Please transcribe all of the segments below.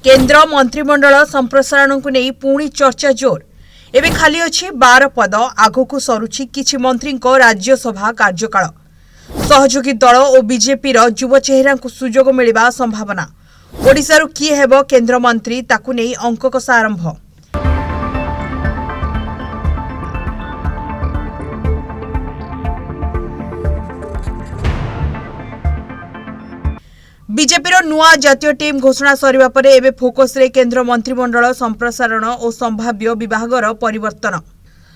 केंद्र मंत्रिमंडल संप्रसारण को नहीं पुणी चर्चा जोर। एवं खाली अच्छी 12 पद आगक सरुची किछि मंत्री राज्यसभा कार्यकाल। सहयोगी दल और बीजेपी युव चेहरा को सुजोग मिलवा संभावना। ओडिशारू किए हेब केंद्र मंत्री ताकू नहीं अंक कषा आरंभ। बीजेपी नुआ जातीय टीम घोषणा सरिबा परे एबे फोकस रे केंद्र मंत्रिमंडल संप्रसारण और संभाव्य विभागर परिवर्तन।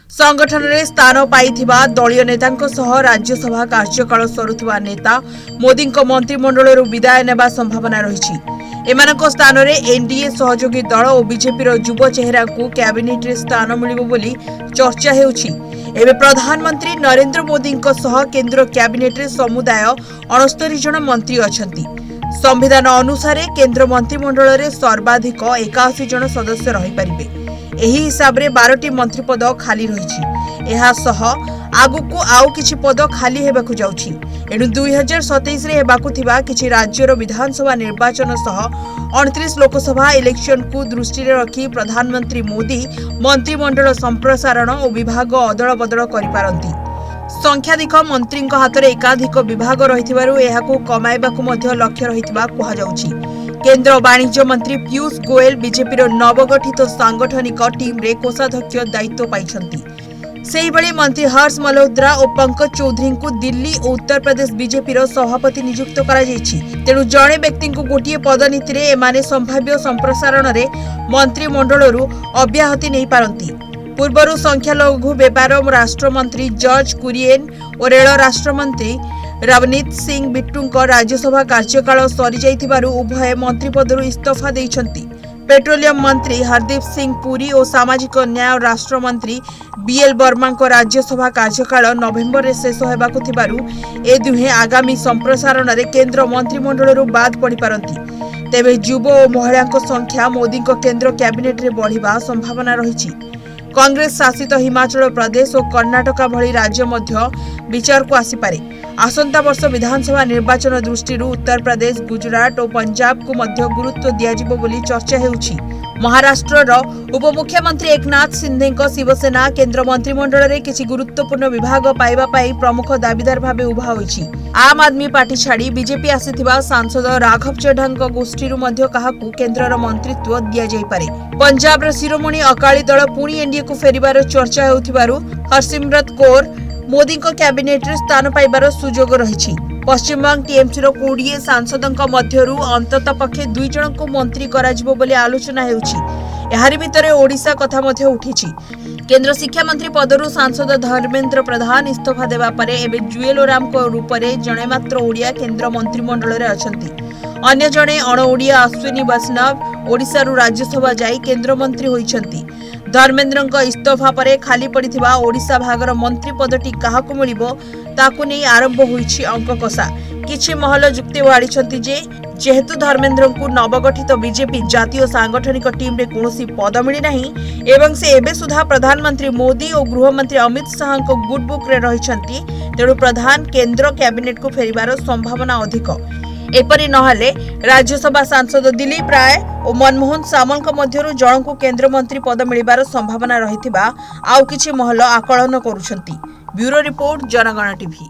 संगठन रे स्थान पाइथिबा दलीय नेतांको सह राज्यसभा कार्यकाल सरुथुवा नेता मोदी मंत्रिमंडल विदाय नेबा संभावना रही। एमानक स्थान रे एनडीए सहयोगी दल और बीजेपी युव चेहरा को कैबिनेट रे स्थान मिलिबो बोली चर्चा हेउछि। एबे प्रधानमंत्री नरेंद्र मोदी सह केंद्र कैबिनेट रे समुदाय 69 जन मंत्री अछंती। संविधान अनुसार केंद्र मंत्रिमंडल रे सर्वाधिक 81 जन सदस्य रही पारिबे। एही हिसाब रे 12टी मंत्री पद खाली रहिछि। एहा सह आगुकु आउ किछि पद खाली हेबाकु जाउछि। एनु 2027 रे हेबाकु थिबा किछि राज्यर विधानसभा निर्वाचन सह 29 लोकसभा इलेक्शन को दृष्टि रे रखी प्रधानमंत्री मोदी मंत्रिमंडल संप्रसारण और विभाग अदल बदल करि पारंती। संख्याधिक मंत्री हाथ में एकाधिक विभाग रही कमाइबाकू लक्ष्य रही कहुछि। केंद्र वाणिज्य मंत्री पीयूष गोयल बीजेपी नवगठित सांगठनिक टीम रे कोषाध्यक्ष दायित्व पाइछंती। सेहिभଳି मंत्री हर्ष मल्होत्रा और पंकज चौधरी को दिल्ली और उत्तर प्रदेश बीजेपी सभापति नियुक्त करा जायछि। तेणु जड़े व्यक्ति को गोटे पदनीति रे एमाने संभाव्य संप्रसारण रे मंत्रिमंडलरू अब्याहति नहीं पारंती। पूर्वर संख्यालघु व्यापार राष्ट्रमंत्री जॉर्ज कुरियन और रेल राष्ट्रमंत्री रवनीत सिंह बिट्टू राज्यसभा कार्यकाल सरी जाइथिबारु उभय मंत्री पदरू इस्तीफा देइछंती। पेट्रोलियम मंत्री हरदीप सिंह पुरी और सामाजिक न्याय राष्ट्रमंत्री बीएल वर्मा राज्यसभा कार्यकाल नवेम्बर शेष होबाकु थिबारु ए दुहे आगामी संप्रसारण रे केंद्र मंत्रिमंडल बाद पड़ी पारंती। तेबे युव और महिला संख्या मोदी केंद्र कैबिनेट रे बढ़िबा संभावना रही। कांग्रेस शासित हिमाचल प्रदेश और कर्णाटक भली राज्य मध्य विचार को आसीपारे। आसंता वर्ष विधानसभा निर्वाचन दृष्टि उत्तर प्रदेश गुजरात और पंजाब को मध्य गुरुत्व दियाजिबो बोली चर्चा हेउछि। महाराष्ट्र उपमुख्यमंत्री एकनाथ शिंदे शिवसेना केंद्र मंत्रिमंडल रे किछि गुरुत्वपूर्ण विभाग पाइबा पाई प्रमुख दाबीदार भावे उभा होइछि। आम आदमी पार्टी छाड़ी बीजेपी आसीथिबा सांसद राघव चड्ढा गोष्ठी मध्य काहाकू केंद्रर मंत्रित्व दिया जाई पारे। पंजाब रे शिरोमणि अकाली दल पुणी एनडीए को फेरिबार चर्चा हेउथिबारु हरसिमरत कौर मोदी कैबिनेट रे स्थान पाइबार सुजोग रही। पश्चिम बंग टीएमसी 20 सांसदों मध्यरु अंतत पक्षे 2 जन को मंत्री कराजिबो बोली आलोचना हेउछि। एहारि भितरे ओडिशा कथा मध्य उठिछि। केंद्र शिक्षा मंत्री पदरु सांसद धर्मेंद्र प्रधान इस्तीफा देवा परे एबे जुएल ओराम को रूप में जणे मात्र ओडिया केंद्र मंत्रिमंडल रे अछंती। अन्य जणे अण ओडिया अश्विनी वैष्णव ओडिशारू राज्यसभा जाई केंद्र मंत्री होइछंती। धर्मेंद्र इस्तीफा परे खाली पड़िथिबा ओडिशा भागर मंत्री पदटी काहाकू मिलिबो ताकू नै आरंभ होइछि अंक कषा। किछि महल जुक्ति वाढिछंती जे जेहेतु धर्मेंद्र को नवगठित बीजेपी जातीय सांगठनिक टीम रे कोनोसी पद मिली नाही एवं से एबे सुधा प्रधानमंत्री मोदी और गृहमंत्री अमित शाह को गुड बुक रे रहिछंती। तेणु प्रधान केंद्र कैबिनेट को फेरिबार संभावना अधिक। एपरि नहले राज्यसभा सांसद दिलीप राय और मनमोहन सामल मध्यरु जन को केंद्र मंत्री पद मिलिबार संभावना रहिथिबा आउ किछि महल आकलन करुछंती। ब्यूरो रिपोर्ट जनगण टीवी।